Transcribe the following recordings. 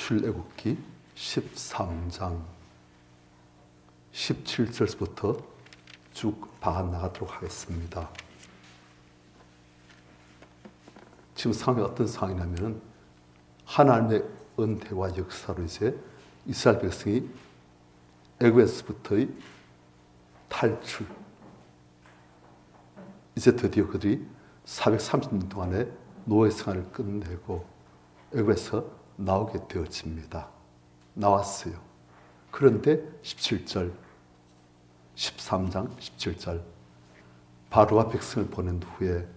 출애굽기 13장 17절부터 쭉 나가도록 하겠습니다. 지금 상황이 어떤 상황이냐면 하나님의 은혜와 역사로 이제 이스라엘 백성이 애굽에서부터의 탈출, 이제 드디어 그들이 430년 동안의 노예 생활을 끝내고 애굽에서 나오게 되어집니다. 나왔어요. 그런데 17절, 13장 17절, 바로와 백성을 보낸 후에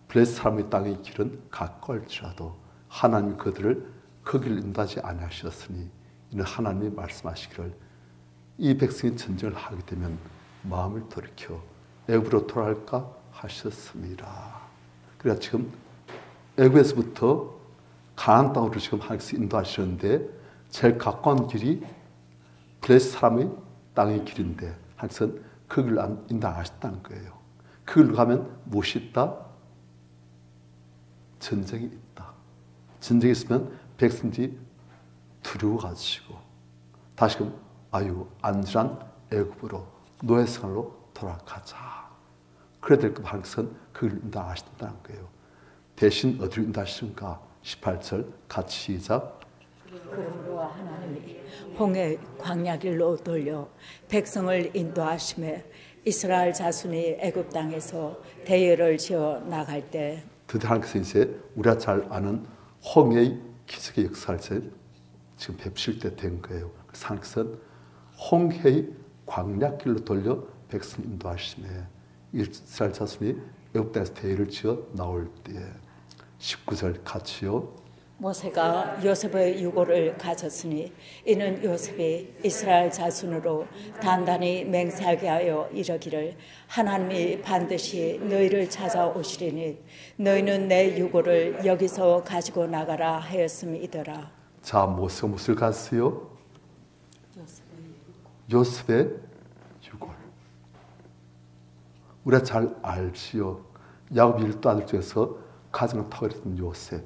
블레셋 사람의 땅의 길은 가까울지라도 하나님이 그들을 그 길을 인도하지 아니하셨으니 이는 하나님이 말씀하시기를 이 백성이 전쟁을 하게 되면 마음을 돌이켜 애굽으로 돌아갈까 하셨습니다. 그래서 지금 애굽에서부터 가나안 땅으로 지금 하나님께서 인도하시는데 제일 가까운 길이 블레셋 사람의 땅의 길인데 하나님께서는 그 길을 안 인도하셨다는 거예요. 그 길로 가면 무엇이 있다? 전쟁이 있다. 전쟁이 있으면 백성들이 두려워가지고 다시금 안전한 애굽으로 노예 생활로 돌아가자. 그래야 될 것 하나님께서는 그 길을 인도하신다는 거예요. 대신 어디로 인도하시는가? 18절 같이 시작. 그러므로 하나님이 홍해 광야길로 돌려 백성을 인도하심에 이스라엘 자손이 애굽 땅에서 대열을 지어 나갈 때 드디어 하나님께서 이제 우리가 잘 아는 홍해의 기적의 역사를 지금 뵙실 때 된 거예요. 그래서 하나님께서는 홍해의 광야길로 돌려 백성 인도하심에 이스라엘 자손이 애굽 땅에서 대열을 지어 나올 때 19절 같이요. 모세가 요셉의 유고를 가졌으니 이는 요셉이 이스라엘 자손으로 단단히 맹세하게 하여 이르기를 하나님이 반드시 너희를 찾아오시리니 너희는 내 유고를 여기서 가지고 나가라 하였음이더라. 자, 모세가 무엇을 갔어요? 요셉의 유골. 우리가 잘 알지요. 야곱 12 아들 중에서 가장 탁월했던 요셉.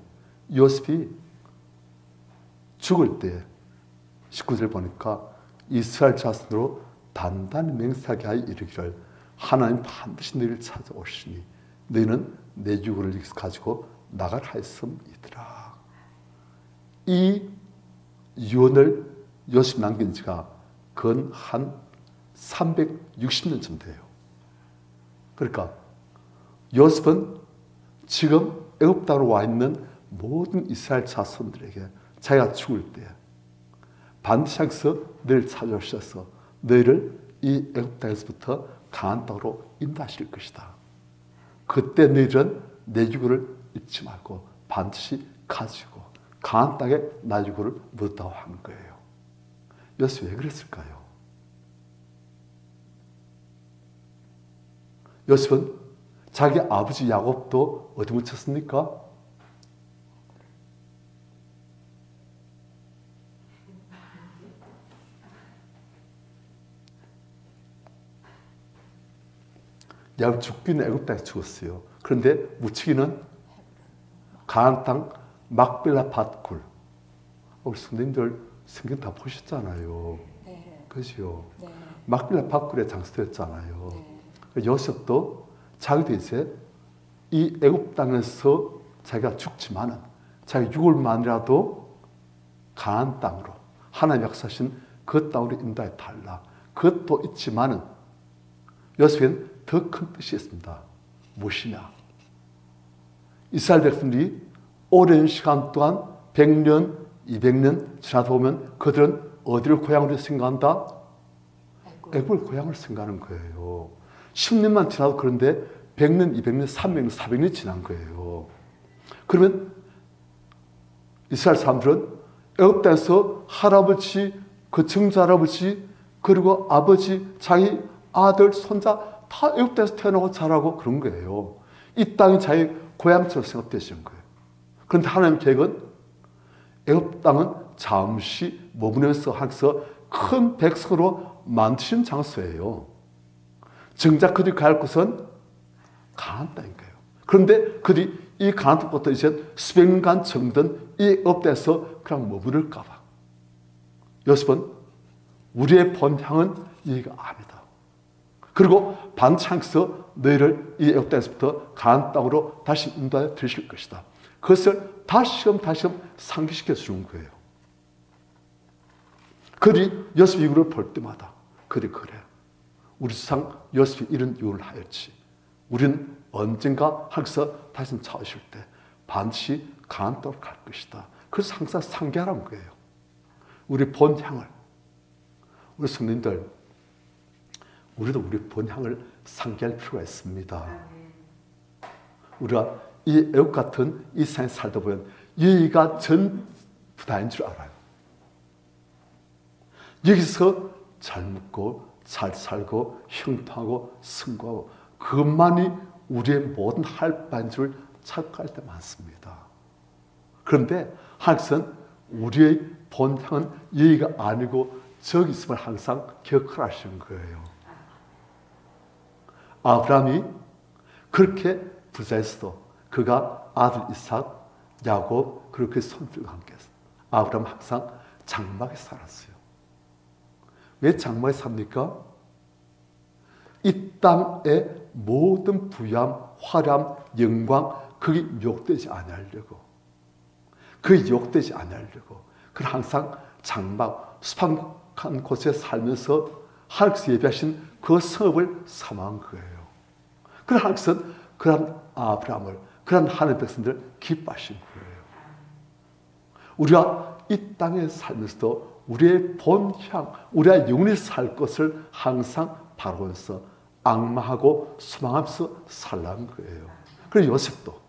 요셉이 죽을 때 19절 보니까 이스라엘 자손으로 단단히 맹세하게 하여 이르기를 하나님 반드시 너희를 찾아오시니 너희는 내 유골을 가지고 나가라 하였음이더라. 이 유언을 요셉이 남긴 지가 근 한 360년쯤 돼요. 그러니까 요셉은 지금 애굽 땅으로 와 있는 모든 이스라엘 자손들에게 자기가 죽을 때 반드시 하나님께서 너희를 찾아오셔서 너희를 이 애굽 땅에서부터 가나안 땅으로 인도하실 것이다. 그때 너희들은 내 유고를 잊지 말고 반드시 가지고 가나안 땅에 나 유고를 묻었다고 한 거예요. 요셉이 왜 그랬을까요? 요셉은 자기 아버지 야곱도 어디 묻혔습니까? 야곱 죽기는 애굽 땅에 죽었어요. 그런데 묻히기는 가나안 땅 막벨라 밧굴. 우리 선생님들 성경 다 보셨잖아요. 네. 그죠? 네. 막벨라 밧굴에 장수되었잖아요. 네. 요셉도 자기도 이제 이 애굽 땅에서 자기가 죽지만은 자기 유골만이라도 가나안 땅으로 하나님 약속하신 그 땅으로 인도해 달라. 그것도 있지만은 요셉에는 더 큰 뜻이 있습니다. 무엇이냐? 이스라엘 백성들이 오랜 시간 동안 100년, 200년 지나다 보면 그들은 어디를 고향으로 생각한다? 애굽을 고향으로 생각하는 거예요. 10년만 지나도 그런데 100년, 200년, 300년, 400년이 지난 거예요. 그러면 이스라엘 사람들은 애굽 땅에서 할아버지, 그 증조 할아버지, 그리고 아버지, 자기 아들, 손자 다 애굽 땅에서 태어나고 자라고 그런 거예요. 이 땅이 자기 고향처럼 생각되시는 거예요. 그런데 하나님의 계획은 애굽 땅은 잠시 머무면서 하면서 큰 백성으로 만드신 장소예요. 정작 그들이 갈 곳은 가나안 땅인 거예요. 그런데 그들이 이 가나안 땅부터 이제 수백 년간 정든 이 업대에서 그냥 머무를까 봐. 요셉은 우리의 본향은 여기가 아니다. 그리고 반창에서 너희를 이 애굽 땅에서부터 가나안 땅으로 다시 인도하여 드실 것이다. 그것을 다시금 상기시켜 주는 거예요. 그들이 요셉 이후를 볼 때마다 그래 우리 주상 요셉이 이런 이유를 하였지. 우리는 언젠가 하나님께서 다시 찾으실 때 반드시 가나안 땅으로 갈 것이다. 그래서 항상 상기하라는 거예요. 우리 본향을. 우리 성도님들, 우리도 우리 본향을 상기할 필요가 있습니다. 우리가 이 애국 같은 이 세상에 살다 보면 여기가 전부 다인 줄 알아요. 여기서 잘 먹고 잘 살고 형통하고 승고하고 그것만이 우리의 모든 할 바인 줄 착각할 때 많습니다. 그런데 하나님께서는 우리의 본향은 여기가 아니고 저기 있음을 항상 기억하시는 거예요. 아브라함이 그렇게 부자였어도 그가 아들 이삭, 야곱 그리고 그 손들과 함께 했어요. 아브라함은 항상 장막에 살았어요. 왜 장막에 삽니까? 이 땅의 모든 부ям, 화람, 영광 그게 욕되지 않으려고, 그게 욕되지 않으려고 그를 항상 장막, 수박한 곳에 살면서 하나님께서 예비하신 그 성읍을 사모한 거예요. 그런 하나님께서는 그런 아브라함을, 그런 하나님의 백성들을 기뻐하신 거예요. 우리가 이 땅에 살면서도 우리의 본향, 우리가 영원히 살 것을 항상 바라보면서 악마하고 소망하면서 살라는 거예요. 그래서 요셉도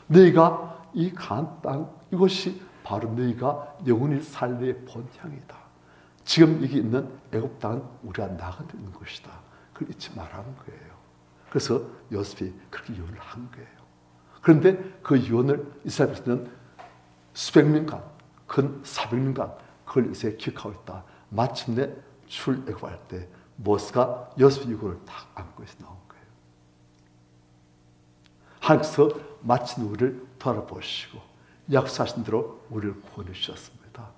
너희가 이 가나안 땅 이것이 바로 너희가 영원히 살 너희의 본향이다. 지금 여기 있는 애굽 땅은 우리가 나가야 되는 것이다. 그걸 잊지 말라는 거예요. 그래서 요셉이 그렇게 유언을 한 거예요. 그런데 그 유언을 이스라엘 백성은 수백 년간, 근 400년간 그걸 이제 기억하고 있다. 마침내 출애굽할 때 모세가 요셉의 유언을 딱 안고 해서 나온 거예요. 하나님께서 마침 우리를 돌아보시고 약속하신 대로 우리를 구원해 주셨습니다.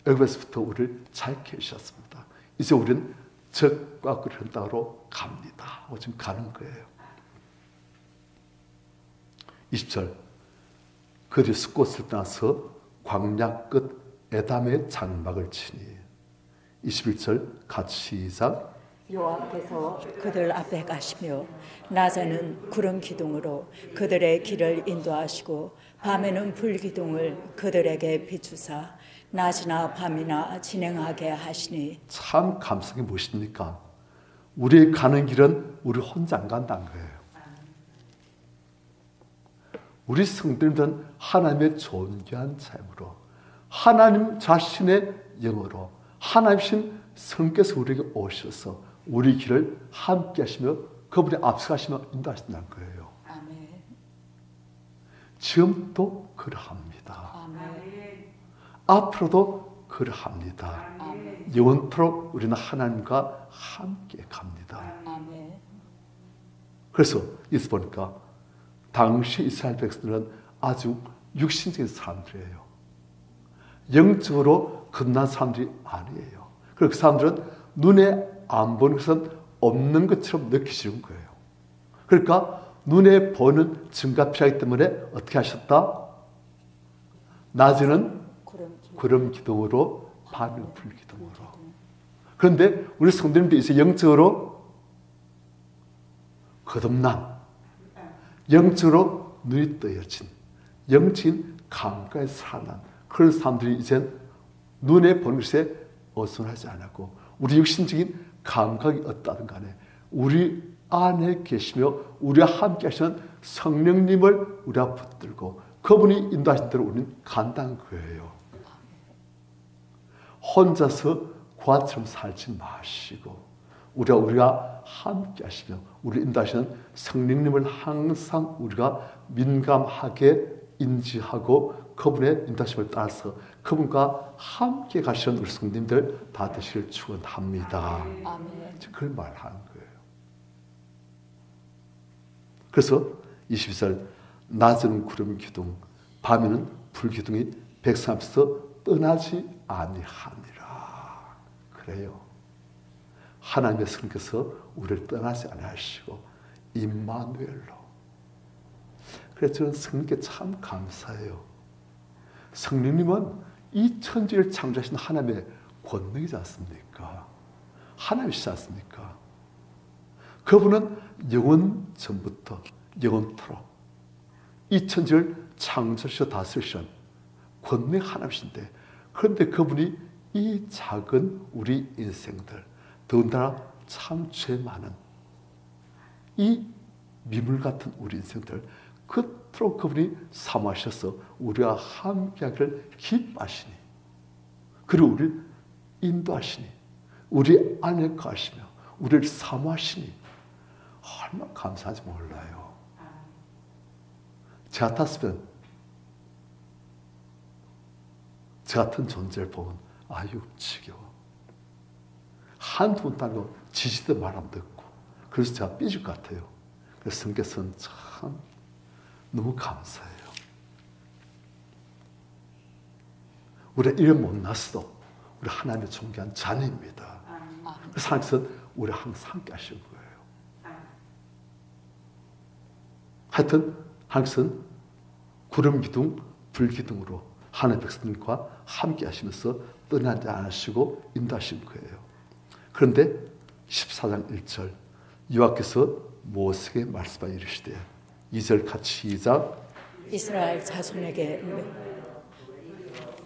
애굽에서부터 우리를 자유케 해주셨습니다. 이제 우리는 적과 그런 땅으로 갑니다. 하고 지금 가는 거예요. 20절 그들이 숫곳을 떠나서 광야 끝 에담의 장막을 치니 21절 같이 시작 여호와께서 그들 앞에 가시며 낮에는 구름 기둥으로 그들의 길을 인도하시고 밤에는 불 기둥을 그들에게 비추사 낮이나 밤이나 진행하게 하시니. 참 감성이 무엇입니까? 우리 가는 길은 우리 혼자 안 간다는 거예요. 우리 성도님들은 하나님의 존귀한 자임으로 하나님 자신의 영으로 하나님신 성께서 우리에게 오셔서 우리 길을 함께 하시며 그분이 앞서가시며 인도하신다는 거예요. 아멘. 지금도 그러합니다. 아멘. 앞으로도 그러합니다. 아멘. 영원토록 우리는 하나님과 함께 갑니다. 아멘. 그래서 여기서 보니까 당시 이스라엘 백성들은 아주 육신적인 사람들이에요. 영적으로 끝난 사람들이 아니에요. 그리고 그 사람들은 눈에 안 보는 것은 없는 것처럼 느끼시는 거예요. 그러니까 눈에 보는 증거가 필요하기 때문에 어떻게 하셨다? 낮에는 구름 기둥으로 밤에는 불 기둥으로. 그런데 우리 성도님들이 이제 영적으로 거듭난, 영적으로 눈이 떠여진, 영적인 감각에 살아난 그런 사람들이 이제 눈에 보는 것에 어선하지 않았고 우리 육신적인 감각이 어떠든 간에 우리 안에 계시며 우리와 함께 하시는 성령님을 우리가 붙들고 그분이 인도하신 대로 우리는 간다는 거예요. 혼자서 구하처럼 살지 마시고 우리가 함께 하시며 우리 인도하시는 성령님을 항상 우리가 민감하게 인지하고 그분의 인도하심을 따라서 그분과 함께 가시는 우리 성도님들 다 되시길 축원합니다. 아멘. 그걸 말하는 거예요. 그래서 22절 낮에는 구름 기둥, 밤에는 불 기둥이 백성 앞에서 떠나지 아니하니라. 그래요. 하나님의 성령께서 우리를 떠나지 아니하시고 임마누엘로. 그래서 저는 성령께 참 감사해요. 성령님은 이 천지를 창조하신 하나님의 권능이지 않습니까? 하나님이시지 않습니까? 그분은 영원 전부터 영원토록 이 천지를 창조하시고 다스리신 권능의 하나님이신데, 그런데 그분이 이 작은 우리 인생들, 더군다나 참 죄 많은 이 미물 같은 우리 인생들, 그토록 그분이 사모하셔서 우리와 함께하기를 기뻐하시니, 그리고 우리를 인도하시니, 우리 안에 거하시며 우리를 사모하시니 얼마나 감사한지 몰라요. 저 같았으면, 저 같은 존재를 보면 아유 지겨워, 한두 번 따고 지지도 말 안 듣고, 그래서 제가 삐질 것 같아요. 그래서 성께서는 참 너무 감사해요. 우리가 이름 못 났어도 우리 하나님의 존귀한 자녀입니다. 그래서 하나님께서 우리 항상 함께 하시는 거예요. 하여튼 하나님께서는 구름 기둥, 불 기둥으로 하나님의 백성들과 함께 하시면서 떠나지 않으시고 인도하신 거예요. 그런데 14장 1절 여호와께서 모세에게 말씀하여 이르시되, 2절 같이 시작. 이스라엘 자손에게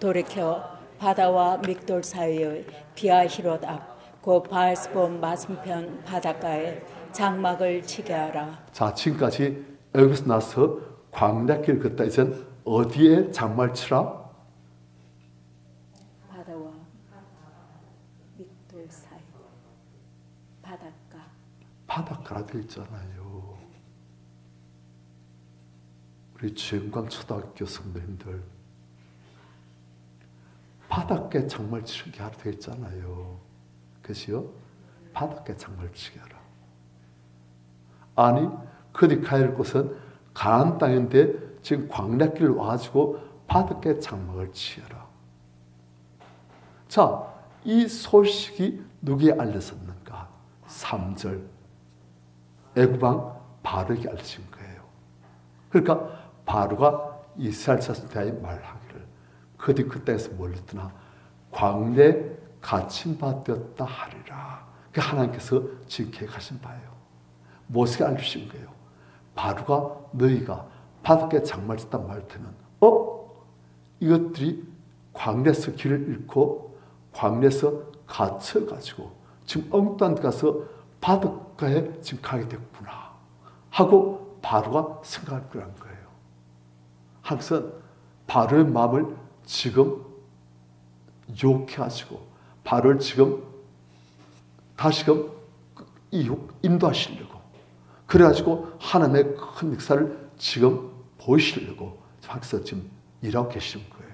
돌이켜 바다와 믹돌 사이의 비아히롯 앞, 곧 바알스본 맞은편 바닷가에 장막을 치게 하라. 자, 지금까지 애굽에서 나서 광야길 걷다 이젠 어디에 장막을 치라? 바다와 믹돌 사이 바닷가. 바닷가라 되어 있잖아요. 우리 주영광 초등학교 선배님들, 바닷가에 장막을 치게 하라 되어 있잖아요. 그죠? 바닷가에 장막을 치게 하라. 아니, 그들이 가야 할 곳은 가나안 땅인데 지금 광야길 와가지고 바닷가에 장막을 치어라. 자, 이 소식이 누구에 알려졌는가? 3절 애굽왕 바로에게 알려진 거예요. 그러니까 바로가 이스라엘 자손에 대하여 말하기를, 그들이 그 땅에서 멀리떠나 광야에 갇힌 바 되었다 하리라. 그 하나님께서 지금 계획하신 바예요. 모세가 알려주신 거예요. 바로가 너희가 바닷가에 장막을 쳤단 말을 들으면 이것들이 광야에서 길을 잃고 광야에서 갇혀가지고 지금 엉뚱한 데 가서 바닷가에 지금 가게 됐구나 하고 바로가 생각할 거란 거예요. 항상 바로의 마음을 지금 욕해가지고 바로를 지금 다시금 인도하시려고, 그래가지고 하나님의 큰 역사를 지금 보이시려고 항상 지금 일하고 계시는 거예요.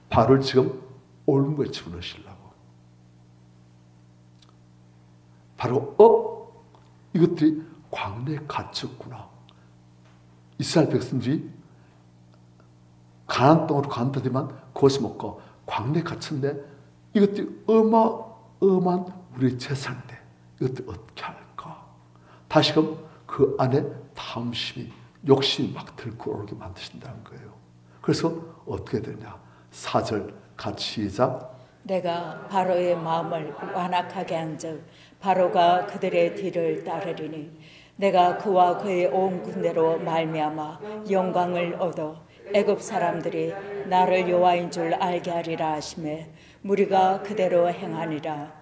바로를 지금 올무에 집어넣으시려고. 바로 이것들이 광야에 갇혔구나. 이스라엘 백성들이 가나안 땅으로 간다더만 그것이 먹고 광야에 갇혔는데 이것들이 어마어마한 우리 재산인데 이것들 어떻게 할까? 다시금 그 안에 탐심이, 욕심이 막 들고 오르게 만드신다는 거예요. 그래서 어떻게 되냐? 4절 같이 시작. 내가 바로의 마음을 완악하게 한즉 바로가 그들의 뒤를 따르리니 내가 그와 그의 온 군대로 말미암아 영광을 얻어 애굽 사람들이 나를 여호와인 줄 알게 하리라 하시매 무리가 그대로 행하니라.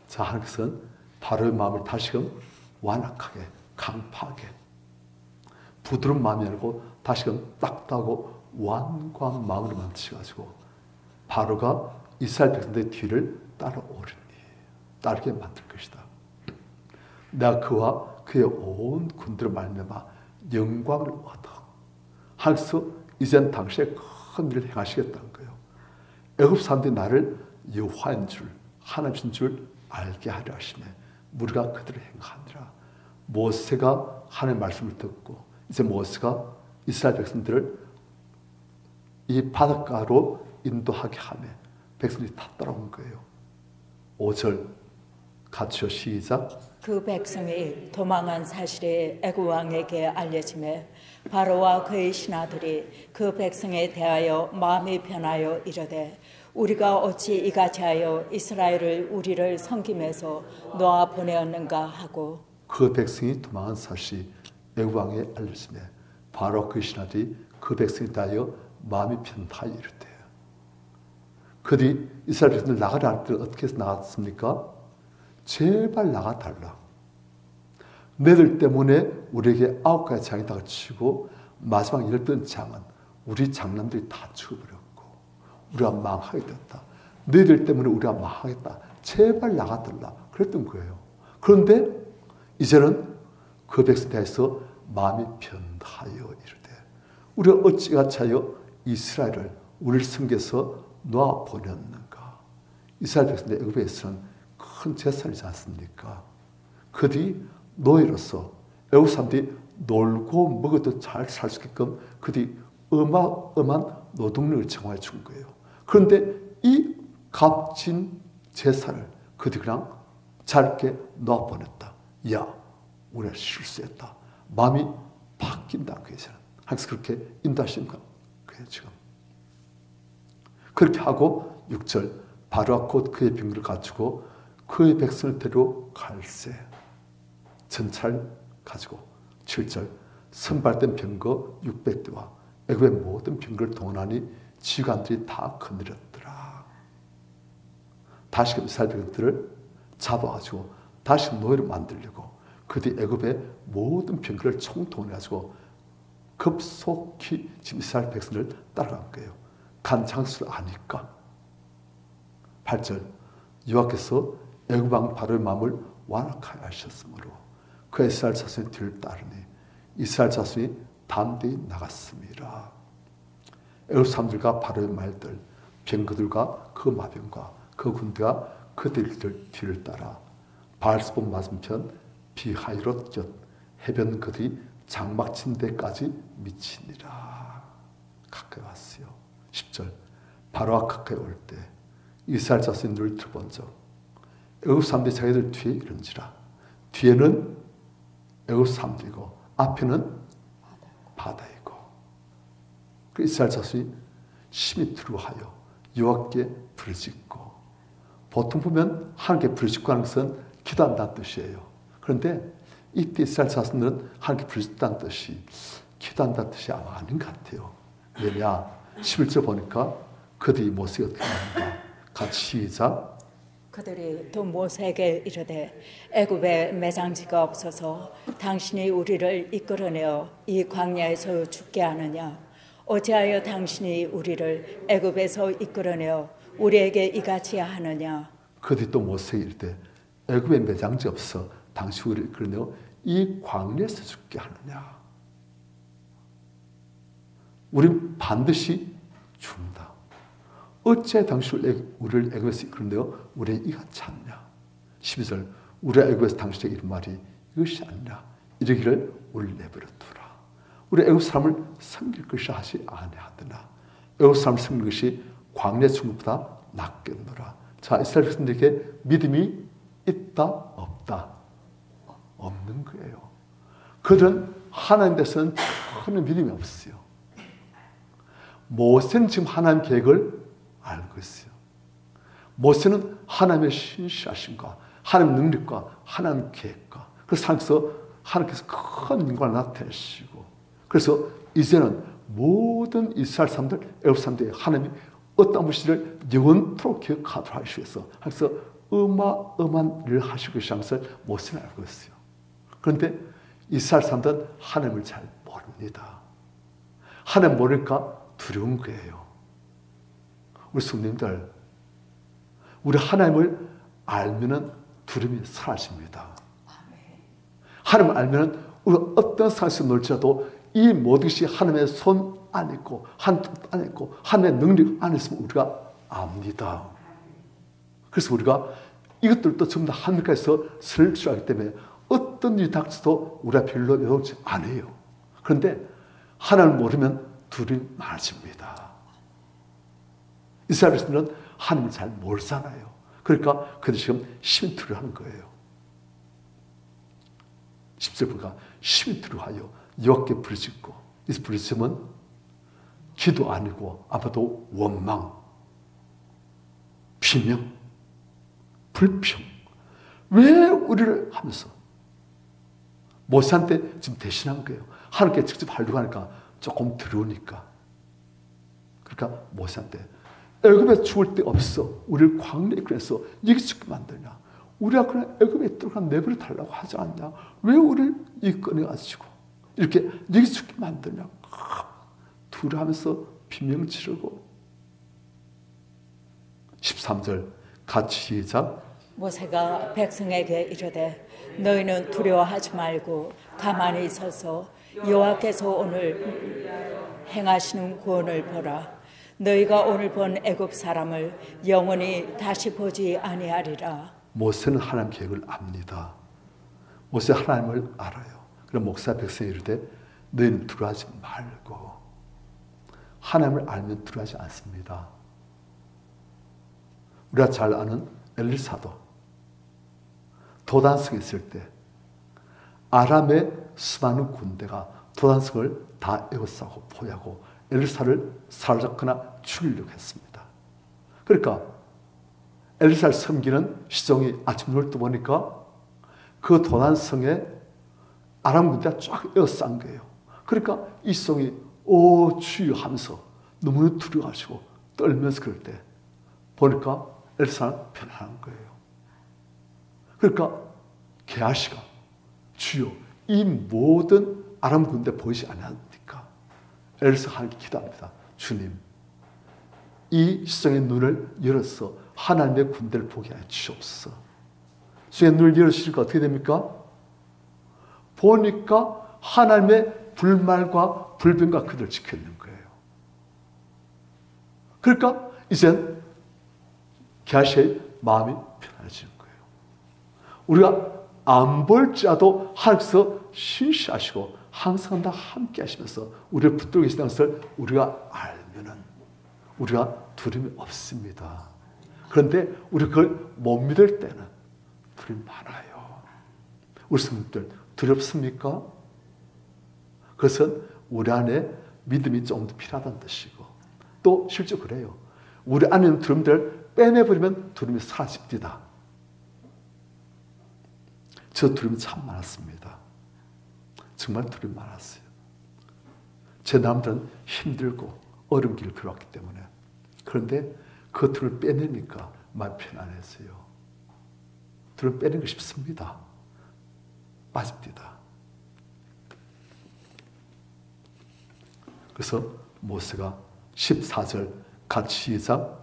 자, 하나님께서는 바로의 마음을 다시금 완악하게, 강파하게, 부드러운 마음이 아니고 다시금 딱딱하고 완고한 마음으로 만드셔가지고 바로가 이스라엘 백성들의 뒤를 따라오리니, 따르게 만들 것이다. 내가 그와 그의 온 군대로 말미암아 영광을 얻어. 하나님께서 이젠 당시에 큰 일을 행하시겠다는 거예요. 애굽 사람들이 나를 여호와인 줄, 하나님이신 줄 알게 하려 하시네. 우리가 그들을 행하니라. 모세가 하나님의 말씀을 듣고 이제 모세가 이스라엘 백성들을 이 바닷가로 인도하게 하며 백성들이 다 따라온 거예요. 5절 같이요. 시작. 그 백성이 도망한 사실이 애굽 왕에게 알려지매 바로와 그의 신하들이 그 백성에 대하여 마음이 변하여 이르되 우리가 어찌 이같이 하여 이스라엘을 우리를 섬김에서 놓아 보내었는가 하고 그 백성이 도망한 사실이 애굽 왕에 알려지매 바로 그 신하들이 그 백성에 대하여 마음이 변하여 이르되 그들이 이스라엘 백성들 나가라 할 때 어떻게 해서 나갔습니까? 제발 나가달라. 너희들 때문에 우리에게 9가지 장이 닥치고 마지막 10번 장은 우리 장남들이 다 죽어버렸고 우리가 망하게 됐다. 너희들 때문에 우리가 망하겠다. 제발 나가달라. 그랬던 거예요. 그런데 이제는 그 백성에 대해서 마음이 변하여 이르되 우리가 어찌같이 하여 이스라엘을 우리를 섬겨서 놓아 보냈는가. 이스라엘 백성들 애굽에서는 큰 재산이지 않습니까? 그들이 노예로서 애굽 사람들이 놀고 먹어도 잘 살 수 있게끔 그들이 어마어마한 노동력을 정화해 준 거예요. 그런데 이 값진 재산을 그들이 그냥 짧게 놓아보냈다. 야, 우리가 실수했다. 마음이 바뀐다. 그래서는 항상 그렇게 인도하시는 거예요. 지금 그렇게 하고 6절 바로와 곧 그의 병거를 갖추고 그의 백성을 데려갈세 전차를 가지고 7절 선발된 병거 600대와 애굽의 모든 병거를 동원하니 지휘관들이 다 거느렸더라. 다시금 이스라엘 백성들을 잡아가지고 다시 노예로 만들려고 그들이 애굽의 모든 병거를 총동원해가지고 급속히 지금 이스라엘 백성을 따라간 거예요. 간 장수를 아니까. 8절 여호와께서 애굽 왕 바로의 마음을 완악하게 하셨으므로 그 이스라엘 자손의 뒤를 따르니 이스라엘 자손이 담대히 나갔습니다. 애굽 사람들과 바로의 말들, 병거들과 그 마병과 그 군대가 그들 뒤를 따라 바알스본 맞은편 비하이롯 곁 해변 그들이 장막 친 데까지 미치니라. 가까이 왔어요. 10절 바로와 가까이 올 때 이스라엘 자손이 눈을 들어본 적 애굽 사람들이 자기들 뒤에 이른지라. 뒤에는 애굽 사람들이고 앞에는 바다이고 그 이스라엘 자손이 심히 두려워하여 여호와께 부르짖고 보통 보면 하나님께 부르짖고 하는 것은 기도한다는 뜻이에요. 그런데 이때 이스라엘 자손들은 하나님께 부르짖다는 뜻이 기도한다는 뜻이 아마 아닌 것 같아요. 왜냐 11절 보니까 그들이 모세가 어떻게 하는가 같이 시작. 그들이 또 모세에게 이르되 애굽에 매장지가 없어서 당신이 우리를 이끌어내어 이 광야에서 죽게 하느냐. 어찌하여 당신이 우리를 애굽에서 이끌어내어 우리에게 이같이 하느냐. 그들이 또 모세에게 이르되 애굽에 매장지 없어 당신이 우리를 이끌어내어 이 광야에서 죽게 하느냐. 우린 반드시 죽는다. 어째 당신을 우리를 애굽에서 이끌어내어 우리의 이같이 하느냐. 12절 우리 애굽에서 당신에게 이른 말이 이것이 아니라 이르기를 우리를 내버려 두라. 우리 애굽 사람을 섬길 것이 하지 아니하더나 애굽 사람을 섬기는 것이 광야 충분보다 낫겠노라. 자, 이스라엘 백성들에게 믿음이 있다 없다? 없는 거예요. 그들은 하나님 대해서는 전혀 믿음이 없어요. 모세는 지금 하나님 계획을 알고 있어요. 모세는 하나님의 신실하심과 하나님의 능력과 하나님의 계획과 그래서 하나님께서 큰 영광을 나타내시고 그래서 이제는 모든 이스라엘 사람들, 애굽 사람들이 하나님이 어떤 분실을 영원토록 기억하도록 하시기 위해서 그래서 어마어마한 일을 하시고 계시는 것을 모세는 알고 있어요. 그런데 이스라엘 사람들은 하나님을 잘 모릅니다. 하나님 모르니까 두려운 거예요. 우리 성도님들, 우리 하나님을 알면은 두려움이 사라집니다. 하나님을 알면은 우리가 어떤 상황에서 놀지라도 이 모든 것이 하나님의 손 안에 있고 하나님 뜻 안에 있고 하나님의 능력 안에 있으면 우리가 압니다. 그래서 우리가 이것들도 전부 다 하늘까지서 설치하기 때문에 어떤 일이 닥쳐도 우리가 별로 외롭지 않아요. 그런데 하나님을 모르면 두려움이 많아집니다. 이스라엘에서는 하나님을 잘 모르잖아요. 그러니까 그들 지금 심히 두려워하는 거예요. 10절 보니까 심히 두려워하여 여호와께 부르짖고, 이 부르짖음은 기도 아니고 아마도 원망, 비명, 불평, 왜 우리를 하면서 모세한테 지금 대신한 거예요. 하나님께 직접 하려고 하니까 조금 두려우니까. 그러니까 모세한테 애굽에 죽을 데 없어. 우리를 광야에 그래서 여기 죽게 만드냐. 우리가 그냥 애굽에 들어가 내버려 달라고 하지 않냐. 왜 우리를 여기 꺼내가지고 이렇게 여기 죽게 만드냐. 두려워하면서 비명 지르고. 13절 같이 시작. 모세가 백성에게 이르되 너희는 두려워하지 말고 가만히 서서 여호와께서 오늘 행하시는 구원을 보라. 너희가 오늘 본 애굽 사람을 영원히 다시 보지 아니하리라. 모세는 하나님 계획을 압니다. 모세 하나님을 알아요. 그럼 목사 백성이 이르되 너희는 두려워하지 말고. 하나님을 알면 두려워하지 않습니다. 우리가 잘 아는 엘리사도 도단성에 있을 때 아람의 수많은 군대가 도단성을 다 에워싸고 포위하고 엘리사를 사로잡거나 죽이려고 했습니다. 그러니까 엘리사를 섬기는 시종이 아침 눈을 떠보니까 그 도단성에 아람 군대가 쫙 에워싼 거예요. 그러니까 이 시종이 오 주여 하면서 너무 두려워하시고 떨면서 그럴 때 보니까 엘리사는 편안한 거예요. 그러니까 게하시가 주여 이 모든 아람 군대 보이지 않습니까? 엘리사 하나님께 기도합니다. 주님, 이 시종의 눈을 열어서 하나님의 군대를 보게 하여 주옵소서. 시종의 눈을 열어주시니까 어떻게 됩니까? 보니까 하나님의 불말과 불변과 그들을 지켜 있는 거예요. 그러니까 이젠 게하시의 마음이 편안해지는 거예요. 우리가 안 볼지라도 하나님께서 신시하시고 항상 다 함께 하시면서 우리를 붙들고 계시다는 것을 우리가 알면은 우리가 두려움이 없습니다. 그런데 우리 그걸 못 믿을 때는 두려움이 많아요. 우리 성도들 두렵습니까? 그것은 우리 안에 믿음이 좀 더 필요하다는 뜻이고 또 실제 그래요. 우리 안에 있는 두려움들을 빼내버리면 두려움이 사라집니다. 저 두려움이 참 많았습니다. 정말 두려움이 많았어요. 제 남들은 힘들고 어려운 길을 걸어왔기 때문에. 그런데 그 두려움을 빼내니까 마음이 편안해져요. 두려움 빼내는 게 쉽습니다. 맞습니다. 그래서 모세가 14절 같이 시작.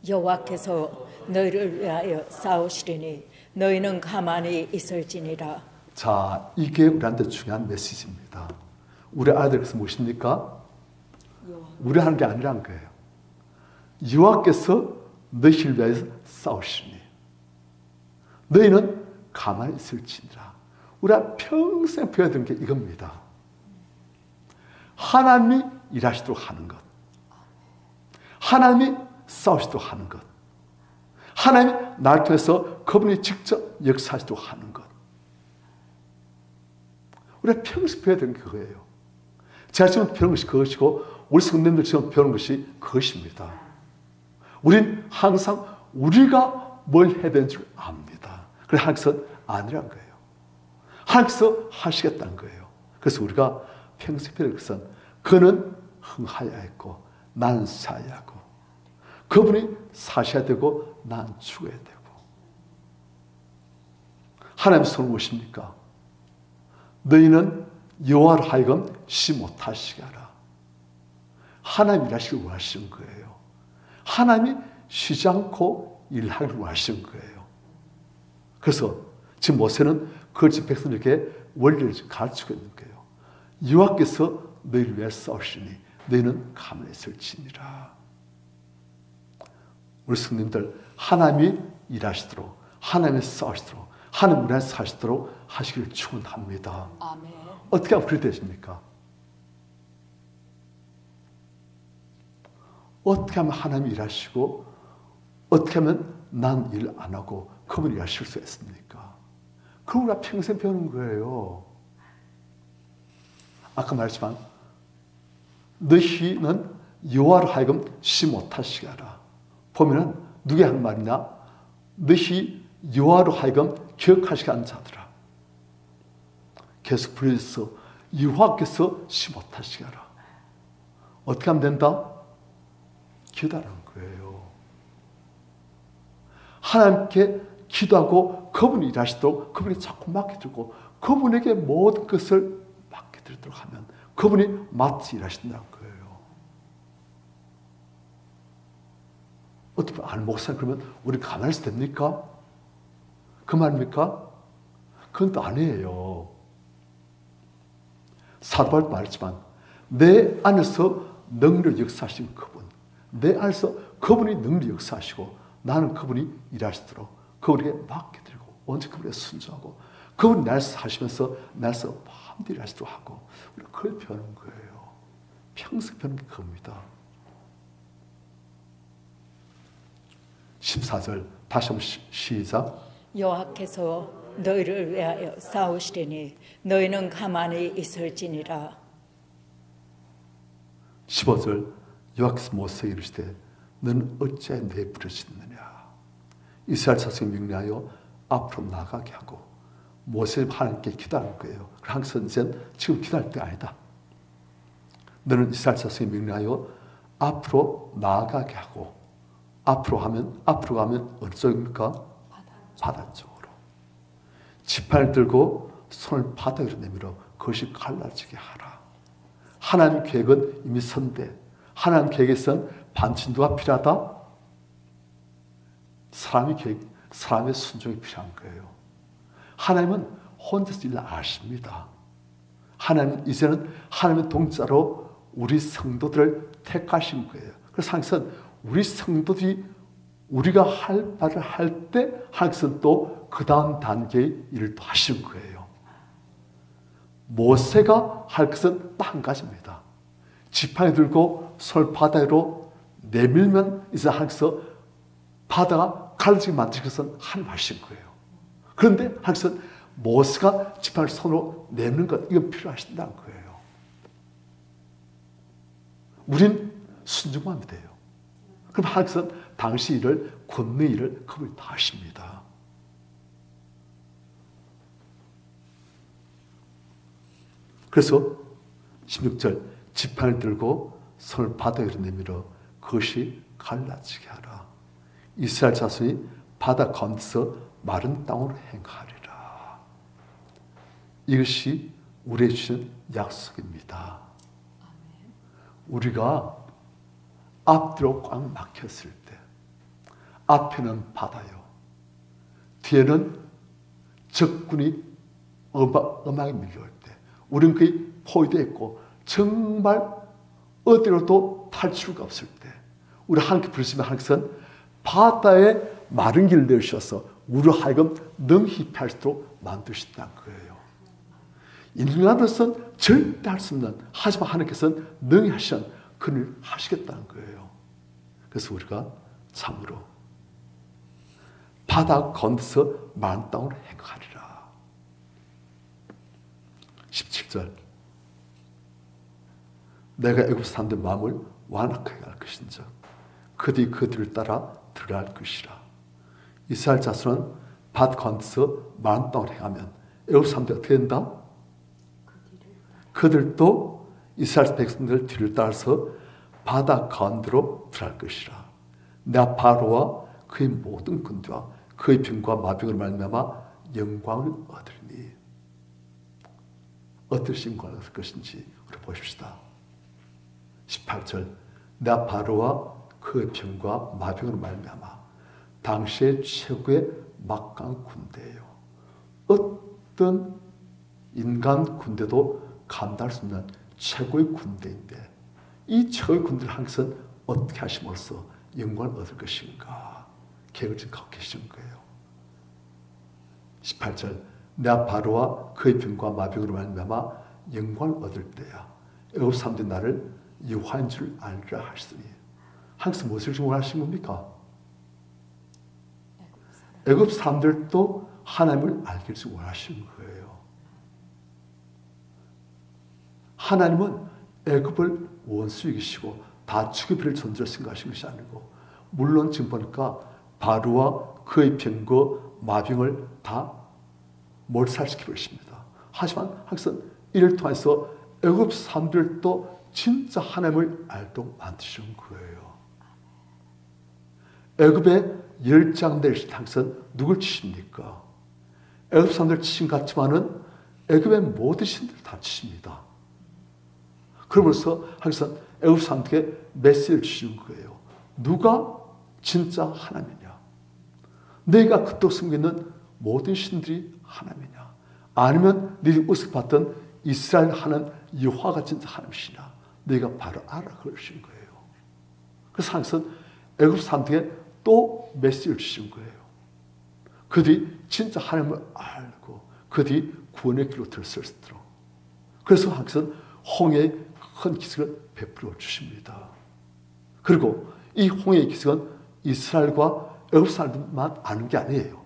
여호와께서 너희를 위하여 싸우시리니 너희는 가만히 있을지니라. 자, 이게 우리한테 중요한 메시지입니다. 우리 아이들께서 무엇입니까? 우리 하는 게 아니란 거예요. 여호와께서 너희를 위하여 싸우시니 너희는 가만히 있을지니라. 우리가 평생 배워야 되는 게 이겁니다. 하나님이 일하시도록 하는 것, 하나님이 싸우시도록 하는 것, 하나님이 나를 통해서 그분이 직접 역사하시도록 하는 것. 우리가 평생 배워야 되는 게 그거예요. 제가 지금 배우는 것이 그것이고 우리 성도님들 지금 배우는 것이 그것입니다. 우린 항상 우리가 뭘 해야 되는 줄 압니다. 그래서 하나님께서 아니란 거예요. 하나님께서 하시겠다는 거예요. 그래서 우리가 평생 배울 것은 그는 흥하여야 했고 나는 사야 하고 그분이 사셔야 되고 난 죽어야 되고. 하나님의 손은 무엇입니까? 너희는 여호와를 하여금 쉬지 못하시게 하라. 하나님 일하시길 원하시는 거예요. 하나님이 쉬지 않고 일하기를 원하시는 거예요. 그래서 지금 모세는 그걸 지금 백성들에게 원리를 가르치고 있는 거예요. 여호와께서 너희를 위해 싸우시니 너희는 가만히 있을지니라. 우리 성도님들 하나님이 일하시도록 하나님이 싸우시도록 하나님 우리한테 사시도록 하시기를 축원합니다. 아멘. 어떻게 하면 그렇게 되십니까? 어떻게 하면 하나님이 일하시고 어떻게 하면 난 일 안 하고 그분이 일하실 수 있습니까? 그걸 우리가 평생 배우는 거예요. 아까 말했지만 너희는 여호와로 하여금 쉬지 못하시게 하라. 보면은 누가 한 말이냐? 너희 여호와로 하여금 기억하시게 하는 자들아. 계속 불러서 여호와께서 쉬지 못하시게 하라. 어떻게 하면 된다? 기도하는 거예요. 하나님께 기도하고 그분이 일하시도록 그분이 자꾸 맡겨들고 그분에게 모든 것을 맡겨드리도록 하면 그분이 마치 일하신다는 거예요. 어떻게 안 목사님 그러면 우리 가만히 있어도 됩니까? 그 말입니까? 그건 또 아니에요. 사도 바울도 말했지만 내 안에서 능력 역사하신 그분, 내 안에서 그분이 능력 역사하시고 나는 그분이 일하시도록 그분에게 맡겨드리고 언제 그분에 순종하고 그분이 날서 하시면서 날서 밤들이 하시도록 하고 우리가 그걸 배우는 거예요. 평생 배우는 게 그겁니다. 14절 다시 한번 시작. 여호와께서 너희를 위하여 싸우시리니 너희는 가만히 있을지니라. 15절 여호와께서 모세에게 이르시되 너는 어찌하여 내 부르짖느냐. 이스라엘 자손이 명령하여 앞으로 나가게 하고 모세는 하나님께 기도하는 거예요. 항상 지금 기도할 때가 아니다. 너는 이스라엘 자손이 명령하여 앞으로 나아가게 하고 앞으로 가면 어느 쪽입니까? 바다 쪽으로. 지팡이를 들고 손을 바닥으로 내밀어 그것이 갈라지게 하라. 하나님 계획은 이미 선대. 하나님 계획에선 반진도가 필요하다. 사람의 순종이 필요한 거예요. 하나님은 혼자서 일을 아십니다. 하나님은 이제는 하나님의 동자로 우리 성도들을 택하신 거예요. 그래서 항상 우리 성도들이 우리가 할 바를 할 때 하나님께서는 또 그 다음 단계의 일을 또 하시는 거예요. 모세가 할 것은 딱 한 가지입니다. 지팡이 들고 손을 바다로 내밀면 이제 하나님께서 바다가 갈라지게 만드실 것은 하나님 하신 거예요. 그런데 하나님께서는 모세가 지팡이를 손으로 내밀는 것 이건 필요하신다는 거예요. 우린 순종하면 돼요. 그럼 하나님께서는 당시 일을 권능 일을 그분이 다 하십니다. 그래서 16절 지팡이를 들고 손을 바다에 내밀어 그것이 갈라지게 하라. 이스라엘 자손이 바다 가운데서 마른 땅으로 행하리라. 이것이 우리에게 주신 약속입니다. 우리가 앞뒤로 꽉 막혔을 때 앞에는 바다요. 뒤에는 적군이 음악에 밀려올 때 우리는 거의 포위되어 있고 정말 어디로도 탈출구가 없을 때 우리 하나님께 부르시면 하나님께서는 바다에 마른 길을 내주셔서 우리로 하여금 능히 피할 수 있도록 만드신다는 거예요. 인간으로서는 절대 할 수 없는 하지만 하나님께서는 능히 하시는 그 일을 하시겠다는 거예요. 그래서 우리가 참으로 바다 건너서 마른 땅으로 행하리라. 17절 내가 애굽 사람들 마음을 완악하게 할 것인즉 그들이 그들을 따라 들어갈 것이라. 이스라엘 자손은 바다 건너서 마른 땅으로 행하면 애굽 사람들이 어떻게 된다? 그들도 이스라엘 백성들 뒤를 따라서 바다 가운데로 들어갈 것이라. 내가 바로와 그의 모든 군대와 그의 병과 마병을 말미암아 영광을 얻으리니. 어떤 영광을 얻을 것인지 우리 보십시다. 18절 내가 바로와 그의 병과 마병을 말미암아 당시의 최고의 막강 군대예요. 어떤 인간 군대도 감당할 수 없는 최고의 군대인데 이 최고의 군대를 하나님께서는 어떻게 하심으로써 영광을 얻을 것인가 계획을 지금 갖고 계시는 거예요. 18절 내가 바로와 그의 병과 마병으로 말미암아 영광을 얻을 때야 애굽 사람들이 나를 여호와인 줄 알리라 하시더니 항상 무엇을 원하신 겁니까? 애굽 사람들도 하나님을 알기를 원하시는 거예요. 하나님은 애굽을 원수 이기시고 다 죽여버릴 존재로 생각하신 것이 아니고, 물론 지금 보니까 바로와 그의 병거 마병을 다 몰살시켜 버리십니다. 하지만 항상 이를 통해서 애굽 사람들도 진짜 하나님을 알도록 만드시는 거예요. 애굽의 열장 내리실 때 항상 누굴 치십니까? 애굽 사람들 치신 같지만은 애굽의 모든 신들 다 치십니다. 그러면서 항상 애굽 사람들에게 메시지를 주시는 거예요. 누가 진짜 하나님이냐? 내가 그토록 숨겨 있는 모든 신들이 하나님이냐? 아니면 너희들이 우습게 봤던 이스라엘 하는 여호와가 진짜 하나님이시냐? 너희가 바로 알아 그러시는 거예요. 그래서 항상 애굽 사람들에게 또 메시지를 주시는 거예요. 그들이 진짜 하나님을 알고 그들이 구원의 길로 들었을수록. 그래서 항상 홍해의 큰 기적을 베풀어 주십니다. 그리고 이 홍해의 기적은 이스라엘과 애굽 사람들만 아는 게 아니에요.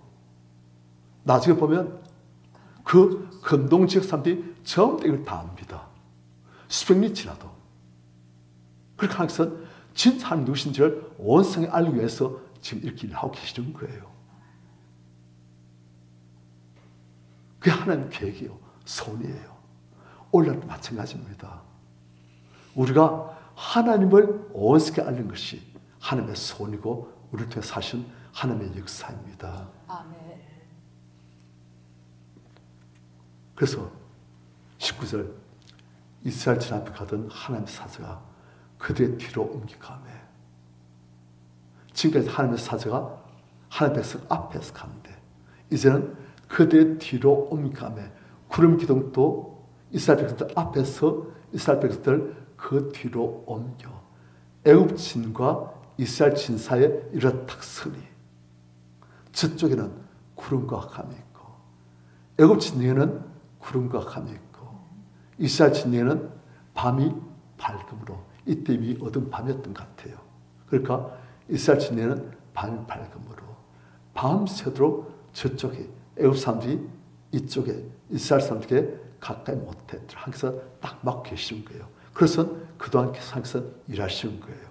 나중에 보면 그 근동 지역 사람들이 전부 이걸 다 압니다. 수백 년이 지나도. 그렇게 항상 진짜 하나님 누구신지를 온 세상에 알기 위해서 지금 이렇게 일하고 계시는 거예요. 그게 하나님 계획이에요. 손이에요. 오늘도 마찬가지입니다. 우리가 하나님을 온 세계에 알리는 것이 하나님의 손이고 우리를 통해 사신 하나님의 역사입니다. 아멘. 그래서 19절 이스라엘 진 앞에 가던 하나님의 사자가 그들의 뒤로 옮겨가며, 지금까지 하나님의 사자가 하나님의 백성 앞에서 가는데 이제는 그들의 뒤로 옮겨가며 구름 기둥도 이스라엘 백성들 앞에서 이스라엘 백성들 그 뒤로 옮겨 애굽 진과 이스라엘 진 사이에 이르러 탁 서니 저쪽에는 구름과 감이 있고 애굽 진영에는 구름과 감이 있고 이스라엘 진영에는 밤이 밝음으로, 이때 이미 어두운 밤이었던 것 같아요. 그러니까 이스라엘 진영에는 밤이 밝음으로 밤새도록 저쪽에 애굽 사람들이 이쪽에 이스라엘 사람들에게 가까이 못했더라. 항상 딱 막 계시는 거예요. 그래서 그동안 계속 항상 일하시는 거예요.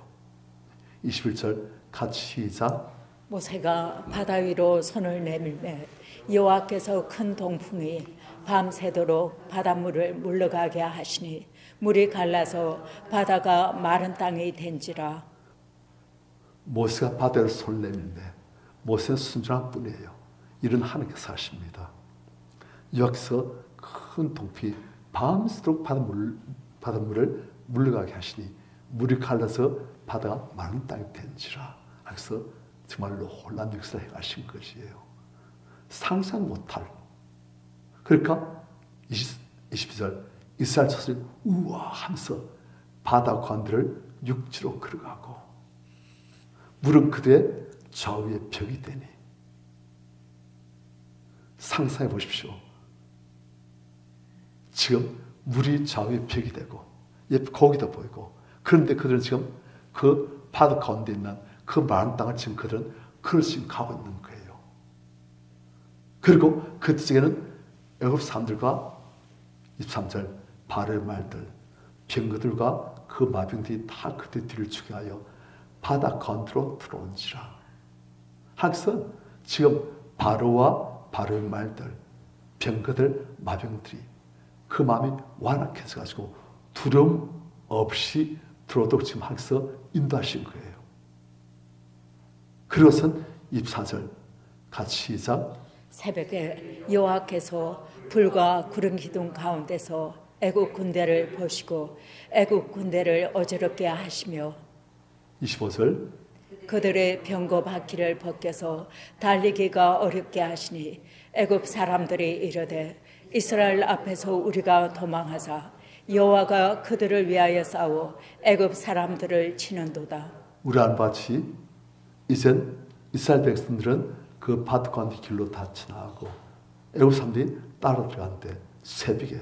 21절 같이 시작. 모세가 바다 위로 손을 내밀매 여호와께서 큰 동풍이 밤새도록 바닷물을 물러가게 하시니 물이 갈라서 바다가 마른 땅이 된지라. 모세가 바다에 손을 내밀매 모세는 순전한 뿐이에요. 이런 하나님께서 하십니다. 여기서 큰 동풍이 밤새도록 바닷물을 물러가게 하시니 물이 갈라서 바다가 마른 땅이 된지라. 그래서 정말로 혼란 역사를 행하신 것이에요. 상상 못할. 그러니까 22절 이스라엘 자손이 우와 하면서 바다 관들을 육지로 걸어가고 물은 그들의 좌우에 벽이 되니. 상상해 보십시오. 지금 물이 좌우에 벽이 되고 옆 고기도 보이고, 그런데 그들은 지금 그 바다 가운데 있는 그 마른 땅을 지금 그들은 그걸 지금 가고 있는 거예요. 그리고 그쪽에는 애굽 사람들과 23절 바로의 말들, 병거들과 그 마병들이 다 그들 뒤를 추격하여 바다 가운데로 들어온지라. 항상 지금 바로와 바로의 말들, 병거들, 마병들이 그 마음이 완악해져 가지고 두려움 없이 들어오도록 지금 항상 인도하신 거예요. 그것은 24절 같이 시작. 새벽에 여호와께서 불과 구름 기둥 가운데서 애굽 군대를 보시고 애굽 군대를 어지럽게 하시며 25절 그들의 병거 바퀴를 벗겨서 달리기가 어렵게 하시니 애굽 사람들이 이르되 이스라엘 앞에서 우리가 도망하자 여호와가 그들을 위하여 싸워 애굽 사람들을 치는도다. 우리 안같이 이젠 이스라엘 백성들은 그 바다 가운데 길로 다 지나가고 애굽 사람들이 따라 들어가는데 새벽에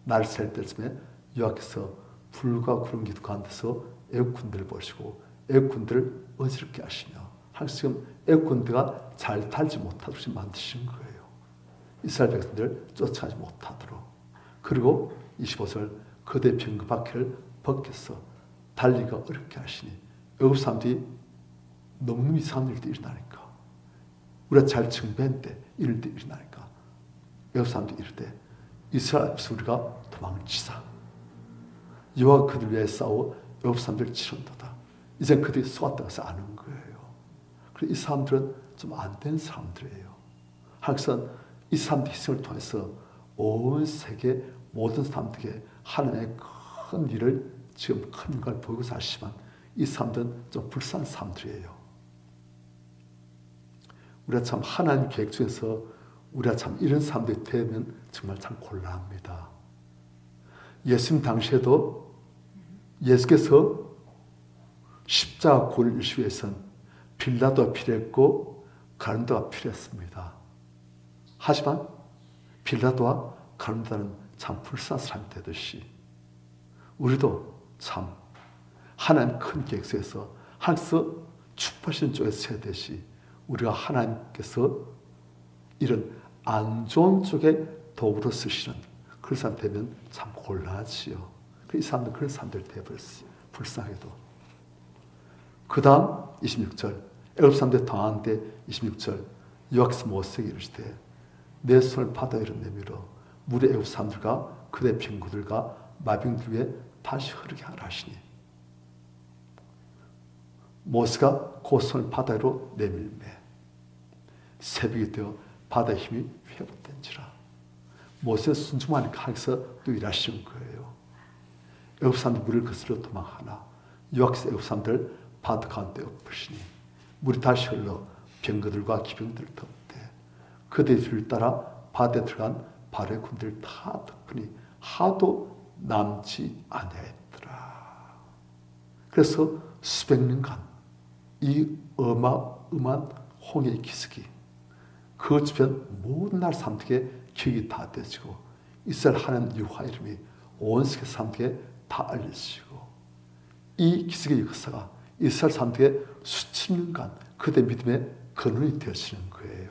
날 셀 때쯤에 여호와께서 불과 구름 기둥 가운데서 애굽 군대를 보시고 애국 군대를 어지럽게 하시며 지금 애국 군대가 잘 달지 못하도록 지금 만드신 거예요. 이스라엘 백성들 쫓아가지 못하도록. 그리고 25절 그대 병거 바퀴를 벗겨서 달리기가 어렵게 하시니 애국 사람들이 너무 이상한 일도 일어나니까 우리가 잘 정배했는데 이럴 때 일어나니까 애국 사람들이 이럴 때 이스라엘 앞에서 우리가 도망치자. 여호와가 그들 위해 싸워 애국 사람들을 치른도다. 이제 그들이 속았다고 해서 아는 거예요. 그래서 이 사람들은 좀 안 된 사람들이에요. 하나님께서는 이 사람들 희생을 통해서 온 세계 모든 사람들에게 하나님의 큰 일을 지금 큰 영광을 보이고 사시지만 이 사람들은 좀 불쌍한 사람들이에요. 우리가 참 하나님 계획 중에서 우리가 참 이런 사람들이 되면 정말 참 곤란합니다. 예수님 당시에도 예수께서 십자가 고를 이루시기 위해서는 빌라도가 필요했고 가룟도가 필요했습니다. 하지만 빌라도와 가룟도는 참 불쌍한 사람이 되듯이 우리도 참 하나님 큰 계획 속에서 하나님께서 축복하시는 쪽에서 서야 되시 우리가 하나님께서 이런 안 좋은 쪽에 도구로 쓰시는 그런 사람 되면 참 곤란하지요. 이 사람들 그런 사람들 되어버렸어요. 불쌍해도. 그 다음 26절 애굽 사람들 당하는데 26절 여호와께서 모세에게 이르시되 내 손을 바다 위로 내밀어 물의 애굽 사람들과 그의 병거들과 마병들 위에 다시 흐르게 하라 하시니 모세가 그 손을 바다 위로 내밀매 새벽이 되어 바다의 힘이 회복된지라. 모세 순종하니까 하나님께서 또 일하시는 거예요. 애굽 사람들 물을 거스러 도망하나 여호와께서 애굽 사람들 바다 가운데 엎으시니 물이 다시 흘러 병거들과 기병들을 덮되 그들의 뒤를 따라 바다에 들어간 바로의 군대를 다 덮으니 하도 남지 아니하였더라. 그래서 수백 년간 이 어마어마한 홍해의 기슭이 그 주변 모든 나라 사람들에게 기억이 다 되어지고 이스라엘 하나님 여호와 이름이 온 세계 사람들에게 다 알려지고 이 기슭의 역사가 이스라엘 사람들에게 수천 년간 그들의 믿음의 근원이 되어지는 거예요.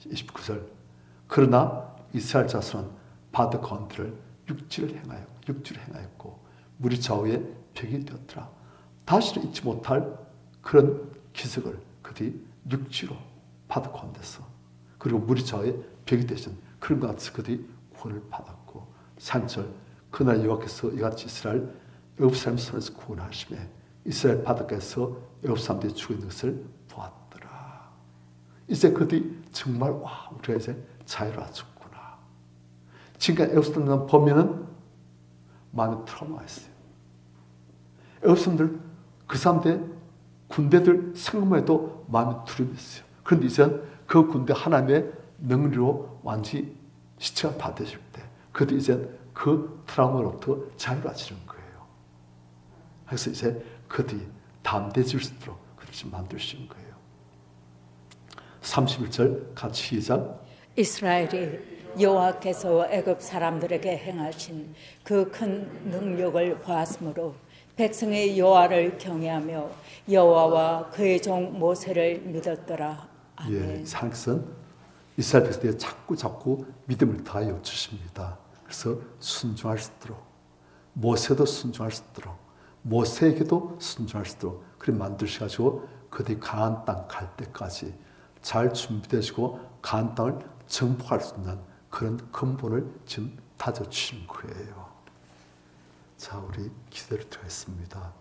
29절 그러나 이스라엘 자손은 바다 가운데를 육지를 행하였고 물이 좌우에 벽이 되었더라. 다시는 잊지 못할 그런 기적을 그들이 육지로 바다 가운데서 그리고 물이 좌우에 벽이 되신 그런 것 같아서 그들이 구원을 받았고 3절 그날 여호와께서 이같이 이스라엘 애굽 사람 손에서 구원하시며 이스라엘 바닷가에서 애굽 사람들이 죽어 있는 것을 보았더라. 이제 그들이 정말 와 우리가 이제 자유로워졌구나. 지금까지 애굽 사람들 보면은 마음에 트라우마가 있어요. 애굽 사람들 그 사람들의 군대들 생각만 해도 마음에 두려움이 있어요. 그런데 이제 그 군대 하나님의 능력으로 완전히 시체가 다 되실 때 그들이 이제 그 트라우마로부터 자유로워지는 거예요. 그래서 이제 그들이 담대해질 수 있도록 그들을 만드시는 거예요. 31절 같이 시작. 이스라엘이 여호와께서 애굽 사람들에게 행하신 그 큰 능력을 보았으므로 백성의 여호와를 경외하며 여호와와 그의 종 모세를 믿었더라. 아멘. 예, 하나님께서는 이스라엘 백성들에게 자꾸 믿음을 다하여 주십니다. 그래서 순종할 수 있도록 모세도 순종할 수 있도록 모세에게도 순종할 수 있도록 그렇게 만드셔가지고 그들이 가나안 땅 갈 때까지 잘 준비되시고 가나안 땅을 정복할 수 있는 그런 근본을 지금 다져주신 거예요. 자, 우리 기도를 드리겠습니다.